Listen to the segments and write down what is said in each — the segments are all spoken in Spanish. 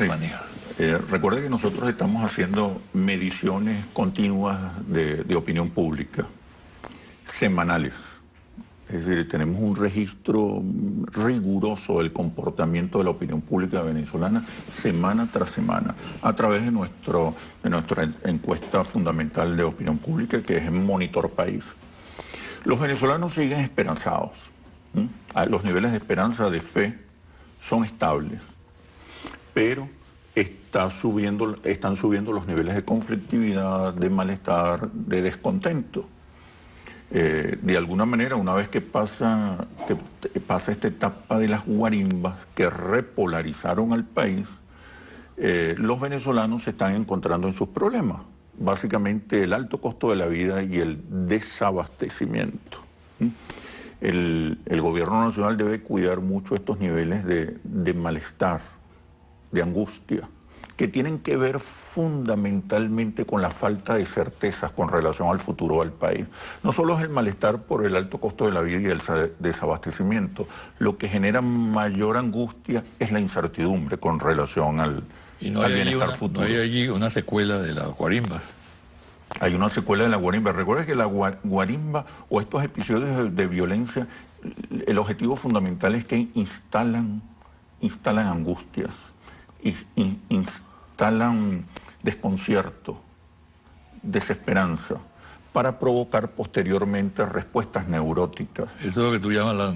que manejas. Recuerde que nosotros estamos haciendo mediciones continuas de opinión pública, semanales. Es decir, tenemos un registro riguroso del comportamiento de la opinión pública venezolana semana tras semana, a través de nuestra encuesta fundamental de opinión pública, que es el Monitor País. Los venezolanos siguen esperanzados. Los niveles de esperanza, de fe, son estables, pero están subiendo los niveles de conflictividad, de malestar, de descontento. De alguna manera, una vez que pasa esta etapa de las guarimbas que repolarizaron al país, los venezolanos se están encontrando en sus problemas. Básicamente el alto costo de la vida y el desabastecimiento. El gobierno nacional debe cuidar mucho estos niveles de malestar, de angustia, que tienen que ver fundamentalmente con la falta de certezas con relación al futuro del país. No solo es el malestar por el alto costo de la vida y el desabastecimiento, lo que genera mayor angustia es la incertidumbre con relación al bienestar futuro. ¿No hay allí una secuela de las guarimbas? Hay una secuela de la guarimba. Recuerda que la guarimba o estos episodios de violencia, el objetivo fundamental es que instalan angustias, instalan desconcierto, desesperanza, para provocar posteriormente respuestas neuróticas. Eso es lo que tú llamas la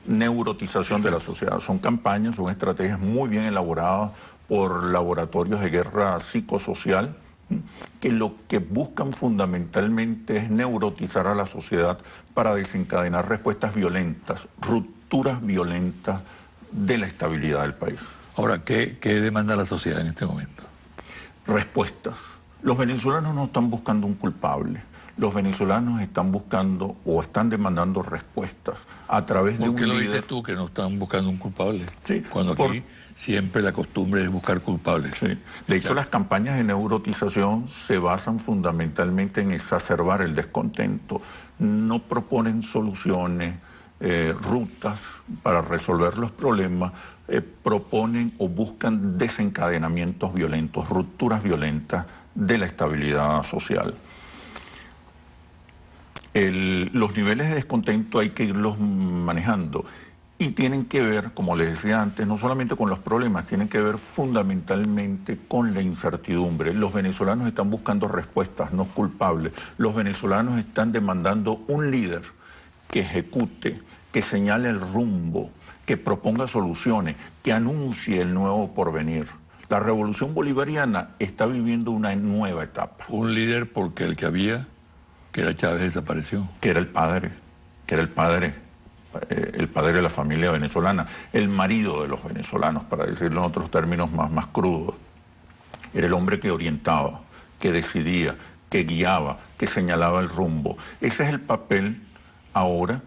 neurotización de la sociedad. Son campañas, son estrategias muy bien elaboradas por laboratorios de guerra psicosocial, que lo que buscan fundamentalmente es neurotizar a la sociedad para desencadenar respuestas violentas, rupturas violentas de la estabilidad del país. Ahora, ¿qué demanda la sociedad en este momento? Respuestas. Los venezolanos no están buscando un culpable. Los venezolanos están buscando o están demandando respuestas a través de un líder. ¿Por qué lo dices tú, que no están buscando un culpable? Sí, cuando aquí siempre la costumbre es buscar culpables. Sí. De hecho, las campañas de neurotización se basan fundamentalmente en exacerbar el descontento. No proponen soluciones, rutas para resolver los problemas, proponen o buscan desencadenamientos violentos, rupturas violentas de la estabilidad social. Los niveles de descontento hay que irlos manejando y tienen que ver, como les decía antes, no solamente con los problemas, tienen que ver fundamentalmente con la incertidumbre. Los venezolanos están buscando respuestas, no culpables. Los venezolanos están demandando un líder que ejecute, que señale el rumbo, que proponga soluciones, que anuncie el nuevo porvenir. La revolución bolivariana está viviendo una nueva etapa. Un líder porque el que había, que era Chávez, desapareció. Que era el padre de la familia venezolana, el marido de los venezolanos, para decirlo en otros términos más crudos. Era el hombre que orientaba, que decidía, que guiaba, que señalaba el rumbo. Ese es el papel ahora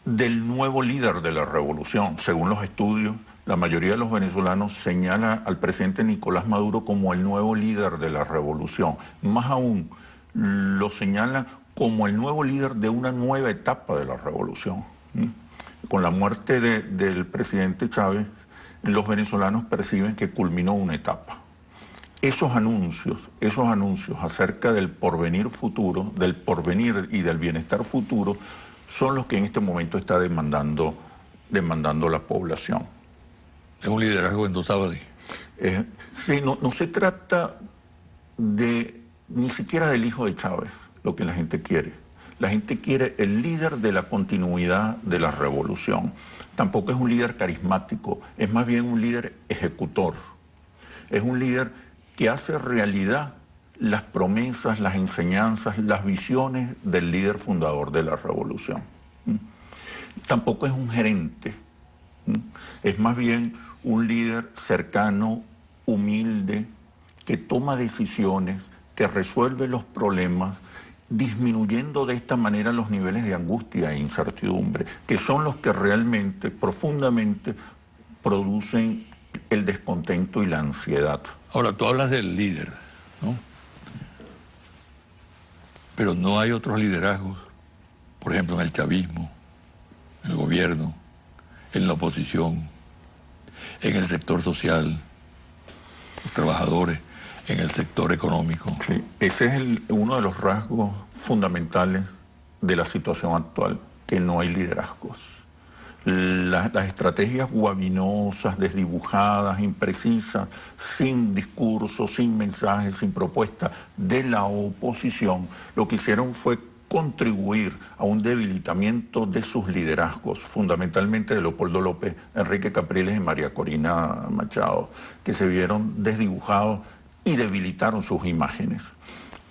del nuevo líder de la revolución. Según los estudios, la mayoría de los venezolanos señala al presidente Nicolás Maduro como el nuevo líder de la revolución. Más aún, lo señala como el nuevo líder de una nueva etapa de la revolución. Con la muerte del presidente Chávez, los venezolanos perciben que culminó una etapa. Esos anuncios acerca del porvenir futuro, del porvenir y del bienestar futuro, son los que en este momento está demandando la población. Es un liderazgo endosado. Sí, no se trata ni siquiera del hijo de Chávez, lo que la gente quiere. La gente quiere el líder de la continuidad de la revolución. Tampoco es un líder carismático, es más bien un líder ejecutor. Es un líder que hace realidad las promesas, las enseñanzas, las visiones del líder fundador de la revolución. Tampoco es un gerente, es más bien un líder cercano, humilde, que toma decisiones, que resuelve los problemas, disminuyendo de esta manera los niveles de angustia e incertidumbre, que son los que realmente, profundamente, producen el descontento y la ansiedad. Ahora, tú hablas del líder, ¿no? Pero no hay otros liderazgos, por ejemplo, en el chavismo, en el gobierno, en la oposición, en el sector social, trabajadores, en el sector económico. Sí, ese es uno de los rasgos fundamentales de la situación actual, que no hay liderazgos. Las estrategias guabinosas, desdibujadas, imprecisas, sin discurso, sin mensaje, sin propuesta de la oposición, lo que hicieron fue contribuir a un debilitamiento de sus liderazgos, fundamentalmente de Leopoldo López, Enrique Capriles y María Corina Machado, que se vieron desdibujados y debilitaron sus imágenes.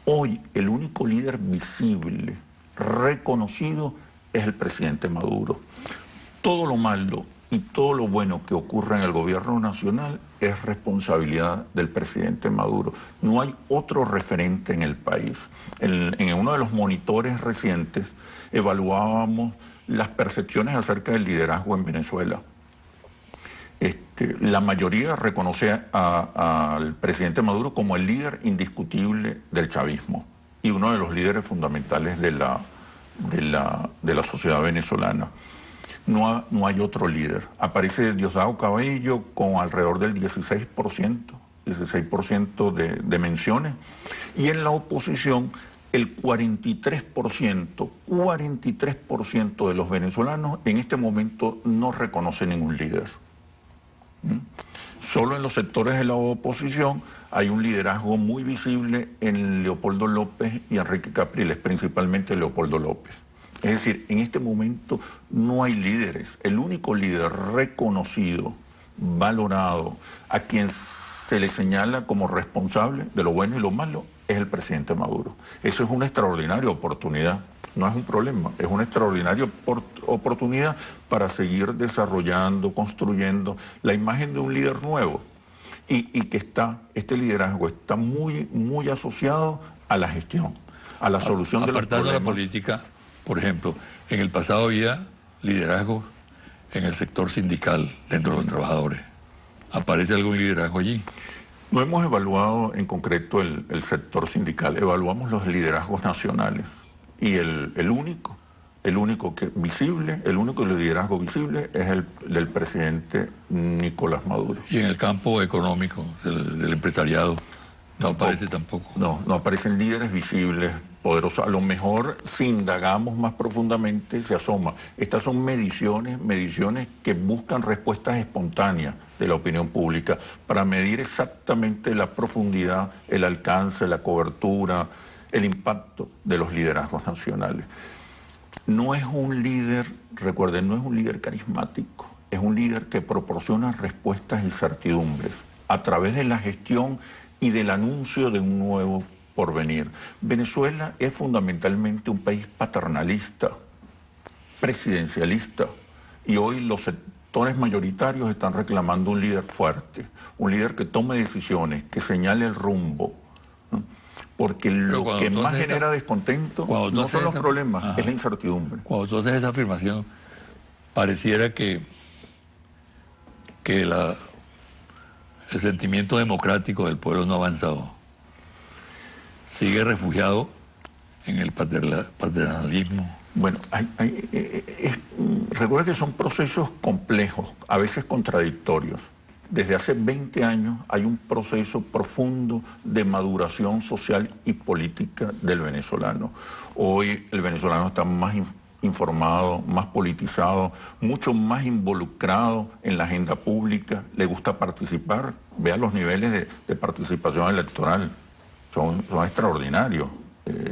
Hoy el único líder visible, reconocido, es el presidente Maduro. Todo lo malo y todo lo bueno que ocurre en el gobierno nacional es responsabilidad del presidente Maduro. No hay otro referente en el país. En uno de los monitores recientes evaluábamos las percepciones acerca del liderazgo en Venezuela. La mayoría reconoce al presidente Maduro como el líder indiscutible del chavismo y uno de los líderes fundamentales de la sociedad venezolana. No hay otro líder. Aparece Diosdado Cabello con alrededor del 16% de menciones, y en la oposición el 43% de los venezolanos en este momento no reconoce ningún líder. Solo en los sectores de la oposición hay un liderazgo muy visible en Leopoldo López y Enrique Capriles, principalmente Leopoldo López. Es decir, en este momento no hay líderes. El único líder reconocido, valorado, a quien se le señala como responsable de lo bueno y lo malo, es el presidente Maduro. Eso es una extraordinaria oportunidad. No es un problema, es una extraordinaria oportunidad para seguir desarrollando, construyendo la imagen de un líder nuevo y que este liderazgo está muy, muy asociado a la gestión, a la solución de los problemas. Apartando la política, por ejemplo, en el pasado había liderazgo en el sector sindical dentro de los trabajadores. ¿Aparece algún liderazgo allí? No hemos evaluado en concreto el sector sindical, evaluamos los liderazgos nacionales. Y el único liderazgo visible es el del presidente Nicolás Maduro. Y en el campo económico, del empresariado, no aparece tampoco. No aparecen líderes visibles, poderosos. A lo mejor, si indagamos más profundamente, se asoma. Estas son mediciones que buscan respuestas espontáneas de la opinión pública para medir exactamente la profundidad, el alcance, la cobertura, el impacto de los liderazgos nacionales. No es un líder, recuerden, no es un líder carismático, es un líder que proporciona respuestas y certidumbres a través de la gestión y del anuncio de un nuevo porvenir. Venezuela es fundamentalmente un país paternalista, presidencialista, y hoy los sectores mayoritarios están reclamando un líder fuerte, un líder que tome decisiones, que señale el rumbo. Porque lo que más genera descontento no son los problemas, es la incertidumbre. Cuando tú haces esa afirmación, pareciera que el sentimiento democrático del pueblo no ha avanzado. Sigue refugiado en el paternalismo. Bueno, recuerda que son procesos complejos, a veces contradictorios. Desde hace 20 años hay un proceso profundo de maduración social y política del venezolano. Hoy el venezolano está más informado, más politizado, mucho más involucrado en la agenda pública, le gusta participar. Vea los niveles de participación electoral, son extraordinarios,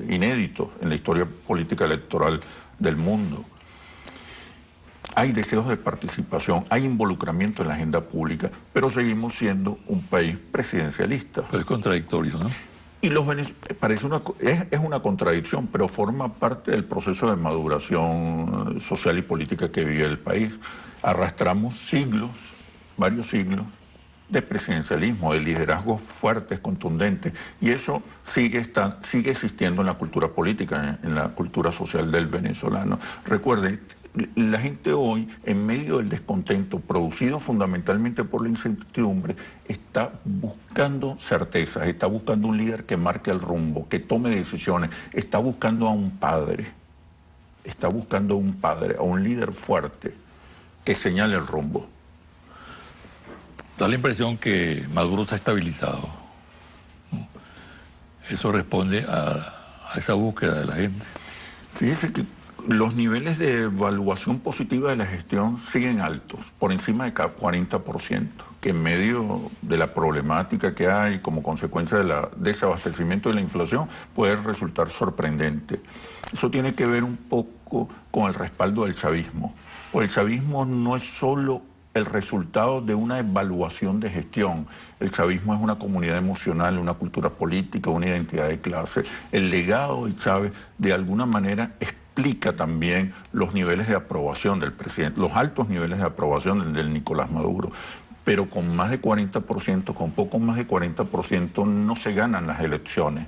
inéditos en la historia política electoral del mundo. Hay deseos de participación, hay involucramiento en la agenda pública, pero seguimos siendo un país presidencialista. Pero es contradictorio, ¿no? Y es una contradicción, pero forma parte del proceso de maduración social y política que vive el país. Arrastramos siglos, varios siglos, de presidencialismo, de liderazgos fuertes, contundentes, y eso sigue existiendo en la cultura política, en la cultura social del venezolano. Recuerde, la gente hoy, en medio del descontento producido fundamentalmente por la incertidumbre, está buscando certezas, está buscando un líder que marque el rumbo, que tome decisiones, está buscando a un padre, a un líder fuerte que señale el rumbo. Da la impresión que Maduro está estabilizado, ¿no? Eso responde a esa búsqueda de la gente. Fíjese que los niveles de evaluación positiva de la gestión siguen altos, por encima de cada 40%, que en medio de la problemática que hay como consecuencia del desabastecimiento de la inflación puede resultar sorprendente. Eso tiene que ver un poco con el respaldo del chavismo. Pues el chavismo no es solo el resultado de una evaluación de gestión. El chavismo es una comunidad emocional, una cultura política, una identidad de clase. El legado de Chávez, de alguna manera, explica también los niveles de aprobación del presidente, los altos niveles de aprobación del Nicolás Maduro. Pero con más de 40%, con poco más de 40%, no se ganan las elecciones.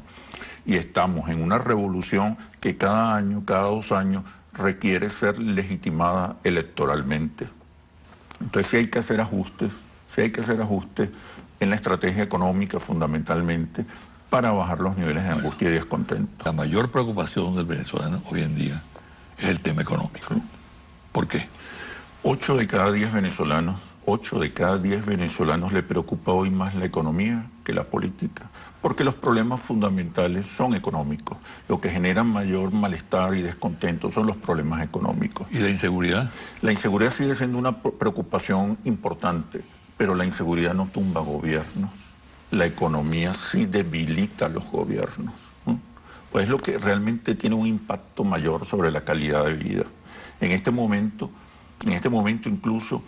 Y estamos en una revolución que cada año, cada 2 años, requiere ser legitimada electoralmente. Entonces sí hay que hacer ajustes, en la estrategia económica fundamentalmente para bajar los niveles de angustia y descontento. La mayor preocupación del venezolano hoy en día es el tema económico. ¿Sí? ¿Por qué? 8 de cada 10 venezolanos le preocupa hoy más la economía que la política, porque los problemas fundamentales son económicos. Lo que genera mayor malestar y descontento son los problemas económicos. ¿Y la inseguridad? La inseguridad sigue siendo una preocupación importante, pero la inseguridad no tumba gobiernos. La economía sí debilita a los gobiernos, ¿no? Pues es lo que realmente tiene un impacto mayor sobre la calidad de vida. En este momento incluso,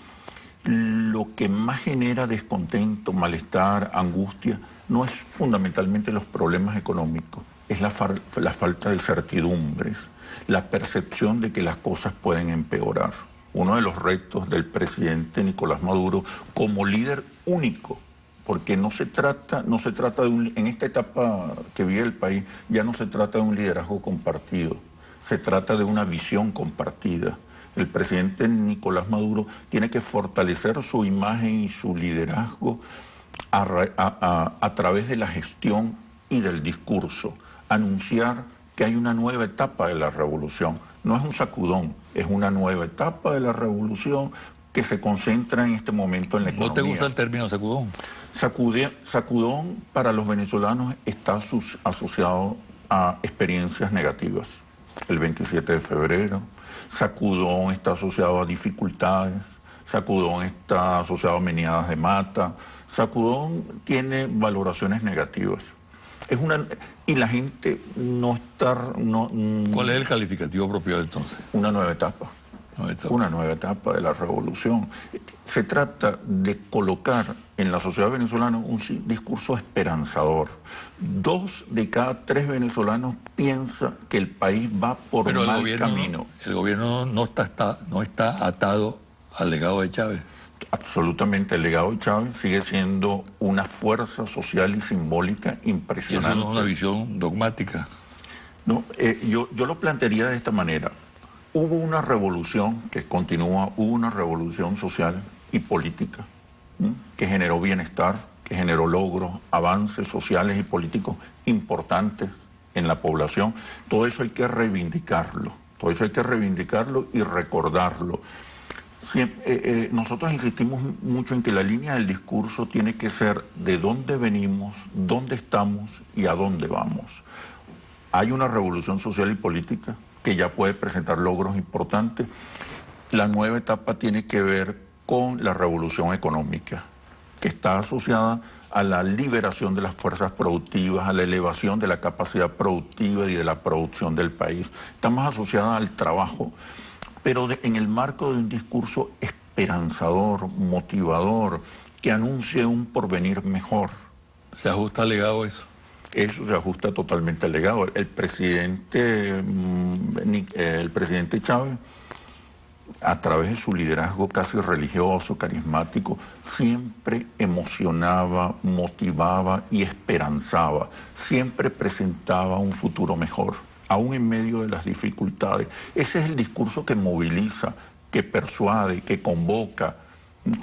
lo que más genera descontento, malestar, angustia, no es fundamentalmente los problemas económicos, es la falta de certidumbres, la percepción de que las cosas pueden empeorar. Uno de los retos del presidente Nicolás Maduro como líder único, porque no se trata en esta etapa que vive el país, ya no se trata de un liderazgo compartido, se trata de una visión compartida. El presidente Nicolás Maduro tiene que fortalecer su imagen y su liderazgo a través de la gestión y del discurso, anunciar que hay una nueva etapa de la revolución. No es un sacudón, es una nueva etapa de la revolución que se concentra en este momento en la economía. ¿No te gusta el término sacudón? Sacudón para los venezolanos está asociado a experiencias negativas. El 27 de febrero, sacudón está asociado a dificultades, sacudón está asociado a meneadas de mata, sacudón tiene valoraciones negativas. Y la gente no está... ¿Cuál es el calificativo apropiado entonces? Una nueva etapa. Una nueva etapa de la revolución. Se trata de colocar en la sociedad venezolana un discurso esperanzador. 2 de cada 3 venezolanos piensan que el país va por mal camino. El gobierno no está atado al legado de Chávez. Absolutamente, el legado de Chávez sigue siendo una fuerza social y simbólica impresionante. ¿Y eso no es una visión dogmática? No, yo lo plantearía de esta manera. Hubo una revolución que continúa, hubo una revolución social y política, ¿sí?, que generó bienestar, que generó logros, avances sociales y políticos importantes en la población. Todo eso hay que reivindicarlo, y recordarlo. Nosotros insistimos mucho en que la línea del discurso tiene que ser de dónde venimos, dónde estamos y a dónde vamos. Hay una revolución social y política que ya puede presentar logros importantes. La nueva etapa tiene que ver con la revolución económica, que está asociada a la liberación de las fuerzas productivas, a la elevación de la capacidad productiva y de la producción del país. Está más asociada al trabajo, pero en el marco de un discurso esperanzador, motivador, que anuncie un porvenir mejor. ¿Se ajusta al legado eso? Eso se ajusta totalmente al legado. El presidente Chávez, a través de su liderazgo casi religioso, carismático, siempre emocionaba, motivaba y esperanzaba. Siempre presentaba un futuro mejor, aún en medio de las dificultades. Ese es el discurso que moviliza, que persuade, que convoca,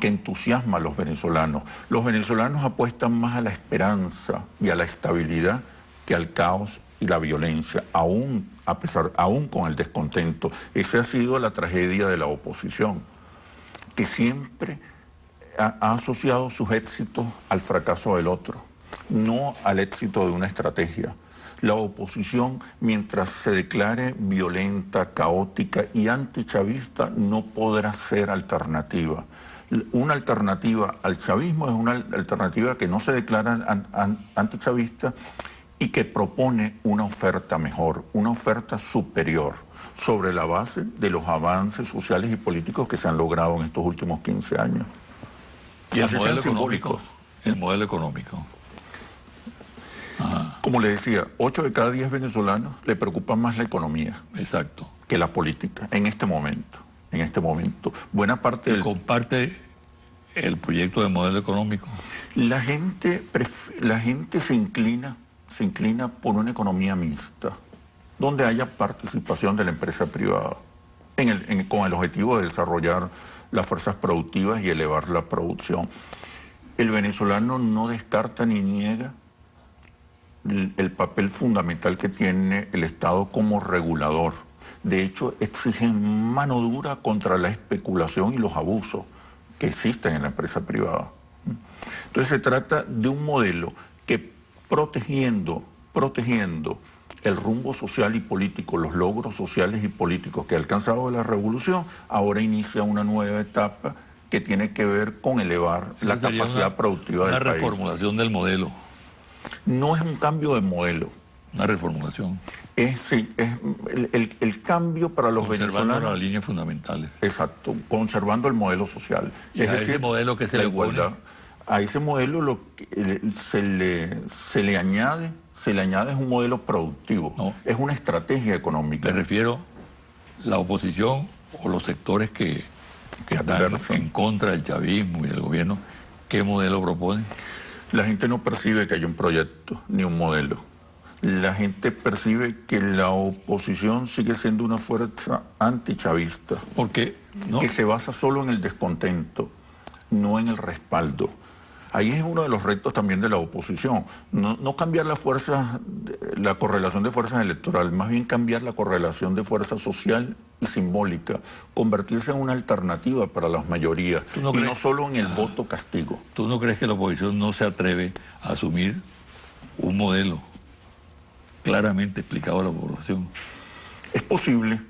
que entusiasma a los venezolanos. Los venezolanos apuestan más a la esperanza y a la estabilidad que al caos y la violencia, aún con el descontento. Esa ha sido la tragedia de la oposición, que siempre ha asociado sus éxitos al fracaso del otro, no al éxito de una estrategia. La oposición, mientras se declare violenta, caótica y antichavista, no podrá ser alternativa. Una alternativa al chavismo es una alternativa que no se declara antichavista y que propone una oferta mejor, una oferta superior, sobre la base de los avances sociales y políticos que se han logrado en estos últimos 15 años. ¿Y el modelo económico? El modelo económico. Ajá. Como le decía, 8 de cada 10 venezolanos le preocupa más la economía. Exacto. Que la política, en este momento. En este momento. Buena parte del... ¿Comparte el proyecto de modelo económico? La gente se inclina por una economía mixta, donde haya participación de la empresa privada, con el objetivo de desarrollar las fuerzas productivas y elevar la producción. El venezolano no descarta ni niega el papel fundamental que tiene el Estado como regulador. De hecho, exigen mano dura contra la especulación y los abusos que existen en la empresa privada. Entonces se trata de un modelo que protegiendo el rumbo social y político, los logros sociales y políticos que ha alcanzado la revolución, ahora inicia una nueva etapa que tiene que ver con elevar la capacidad productiva del país. Una reformulación del modelo. No es un cambio de modelo. Una reformulación. Es el cambio para los venezolanos. Conservando las líneas fundamentales. Exacto, conservando el modelo social. Y es decir, ese modelo que se le igualdad. A ese modelo lo que se le añade es un modelo productivo. No. Es una estrategia económica. Me refiero a la oposición o los sectores que están en contra del chavismo y del gobierno. ¿Qué modelo proponen? La gente no percibe que hay un proyecto ni un modelo. La gente percibe que la oposición sigue siendo una fuerza antichavista. ¿Por qué? ¿No? Que se basa solo en el descontento, no en el respaldo. Ahí es uno de los retos también de la oposición. No cambiar la correlación de fuerzas electorales, más bien cambiar la correlación de fuerza social y simbólica, convertirse en una alternativa para las mayorías, y no solo en el voto castigo. ¿Tú no crees que la oposición no se atreve a asumir un modelo claramente explicado a la población? Es posible,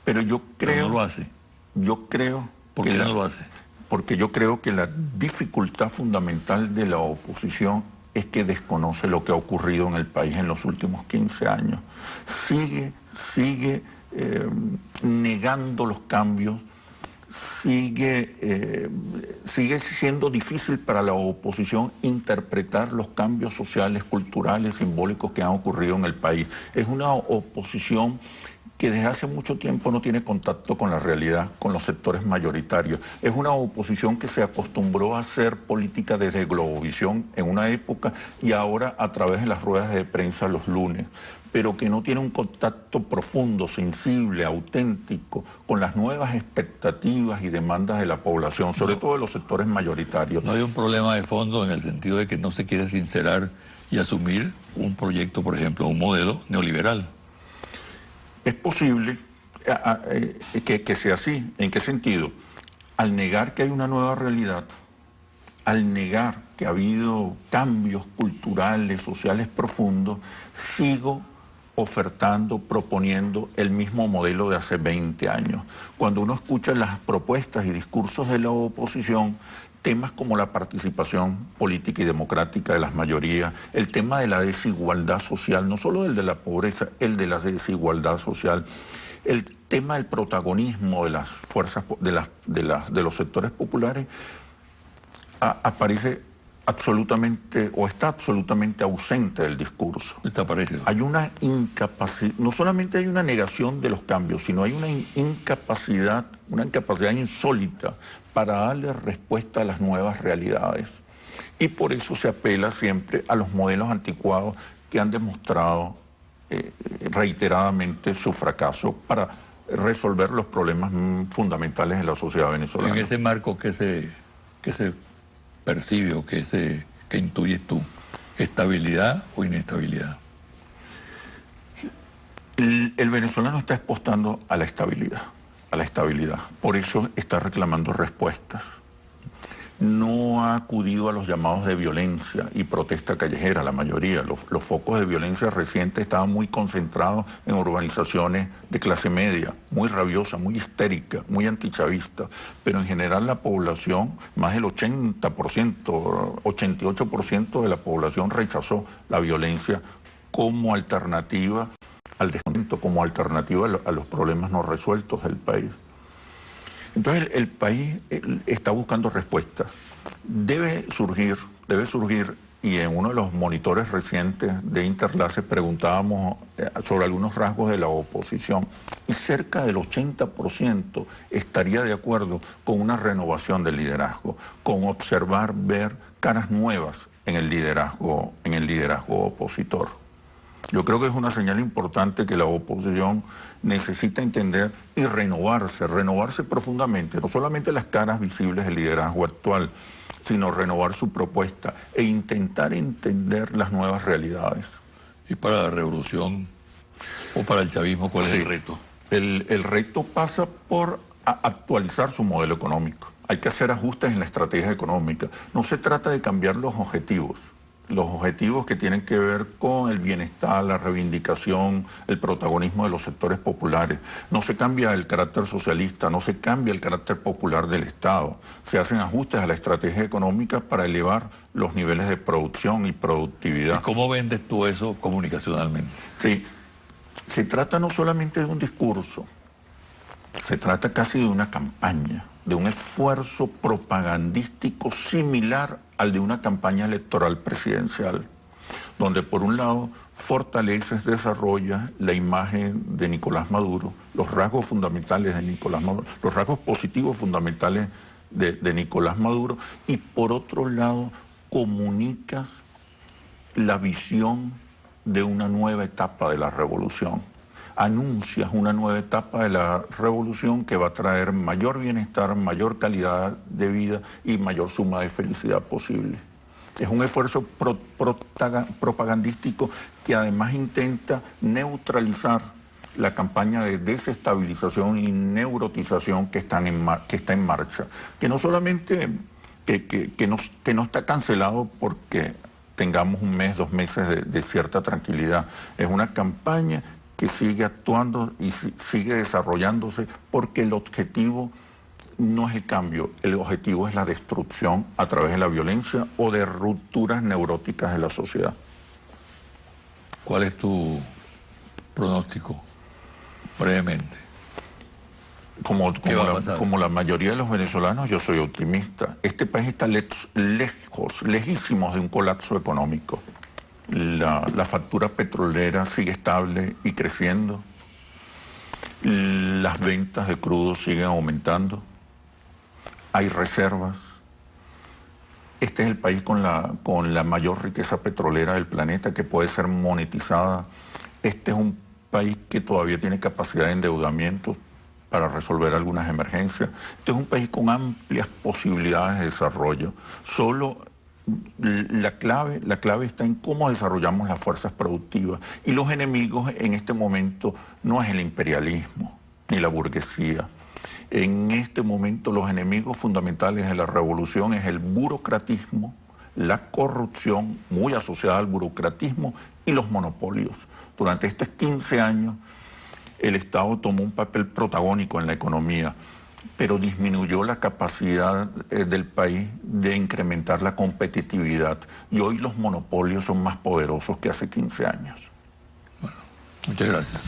pero yo creo... Pero no lo hace. Yo creo... ¿Por qué no lo hace? Porque yo creo que la dificultad fundamental de la oposición es que desconoce lo que ha ocurrido en el país en los últimos 15 años. Sigue negando los cambios, sigue siendo difícil para la oposición interpretar los cambios sociales, culturales, simbólicos que han ocurrido en el país. Es una oposición que desde hace mucho tiempo no tiene contacto con la realidad, con los sectores mayoritarios. Es una oposición que se acostumbró a hacer política desde Globovisión en una época y ahora a través de las ruedas de prensa los lunes, pero que no tiene un contacto profundo, sensible, auténtico, con las nuevas expectativas y demandas de la población, sobre todo de los sectores mayoritarios. No hay un problema de fondo en el sentido de que no se quiere sincerar y asumir un proyecto, por ejemplo, un modelo neoliberal. Es posible que sea así. ¿En qué sentido? Al negar que hay una nueva realidad, al negar que ha habido cambios culturales, sociales profundos, sigo ofertando, proponiendo el mismo modelo de hace 20 años. Cuando uno escucha las propuestas y discursos de la oposición, temas como la participación política y democrática de las mayorías, el tema de la desigualdad social, no solo el de la pobreza, el de la desigualdad social, el tema del protagonismo de las fuerzas, de los sectores populares, aparece absolutamente, o está absolutamente ausente del discurso. Hay una incapacidad, no solamente hay una negación de los cambios, sino hay una incapacidad insólita para darle respuesta a las nuevas realidades. Y por eso se apela siempre a los modelos anticuados que han demostrado reiteradamente su fracaso para resolver los problemas fundamentales de la sociedad venezolana. En ese marco que se percibe o que intuyes tú, ¿estabilidad o inestabilidad? El venezolano está apostando a la estabilidad. Por eso está reclamando respuestas. no ha acudido a los llamados de violencia y protesta callejera, la mayoría. Los focos de violencia recientes estaban muy concentrados en urbanizaciones de clase media, muy rabiosa, muy histérica, muy antichavista, pero en general la población, más del 80%, 88% de la población rechazó la violencia como alternativa al descontento, como alternativa a los problemas no resueltos del país. Entonces el país está buscando respuestas. Debe surgir, y en uno de los monitores recientes de Interlace preguntábamos sobre algunos rasgos de la oposición, y cerca del 80% estaría de acuerdo con una renovación del liderazgo, con observar, ver caras nuevas en el liderazgo opositor. Yo creo que es una señal importante que la oposición necesita entender y renovarse profundamente, no solamente las caras visibles del liderazgo actual, sino renovar su propuesta e intentar entender las nuevas realidades. ¿Y para la revolución o para el chavismo cuál es el reto? El reto pasa por actualizar su modelo económico. Hay que hacer ajustes en la estrategia económica. No se trata de cambiar los objetivos que tienen que ver con el bienestar, la reivindicación, el protagonismo de los sectores populares. No se cambia el carácter socialista, no se cambia el carácter popular del Estado. Se hacen ajustes a la estrategia económica para elevar los niveles de producción y productividad. ¿Y cómo vendes tú eso comunicacionalmente? Sí, se trata no solamente de un discurso, se trata casi de una campaña, de un esfuerzo propagandístico similar al de una campaña electoral presidencial, donde por un lado fortaleces, desarrollas la imagen de Nicolás Maduro, los rasgos fundamentales de Nicolás Maduro, los rasgos positivos fundamentales de Nicolás Maduro, y por otro lado comunicas la visión de una nueva etapa de la revolución. Anuncias una nueva etapa de la revolución que va a traer mayor bienestar, mayor calidad de vida y mayor suma de felicidad posible. Es un esfuerzo propagandístico que además intenta neutralizar la campaña de desestabilización y neurotización que está en marcha, que no solamente que no está cancelado porque tengamos un mes, 2 meses de cierta tranquilidad. Es una campaña que sigue actuando y sigue desarrollándose porque el objetivo no es el cambio, el objetivo es la destrucción a través de la violencia o de rupturas neuróticas de la sociedad. ¿Cuál es tu pronóstico, brevemente? Como la mayoría de los venezolanos, yo soy optimista. Este país está lejísimos de un colapso económico. La factura petrolera sigue estable y creciendo. Las ventas de crudo siguen aumentando. Hay reservas. Este es el país con la mayor riqueza petrolera del planeta que puede ser monetizada. Este es un país que todavía tiene capacidad de endeudamiento para resolver algunas emergencias. Este es un país con amplias posibilidades de desarrollo. Solo la clave está en cómo desarrollamos las fuerzas productivas. Y los enemigos en este momento no es el imperialismo ni la burguesía. En este momento los enemigos fundamentales de la revolución es el burocratismo, la corrupción muy asociada al burocratismo y los monopolios. Durante estos 15 años el Estado tomó un papel protagónico en la economía, pero disminuyó la capacidad del país de incrementar la competitividad. Y hoy los monopolios son más poderosos que hace 15 años. Bueno, muchas gracias.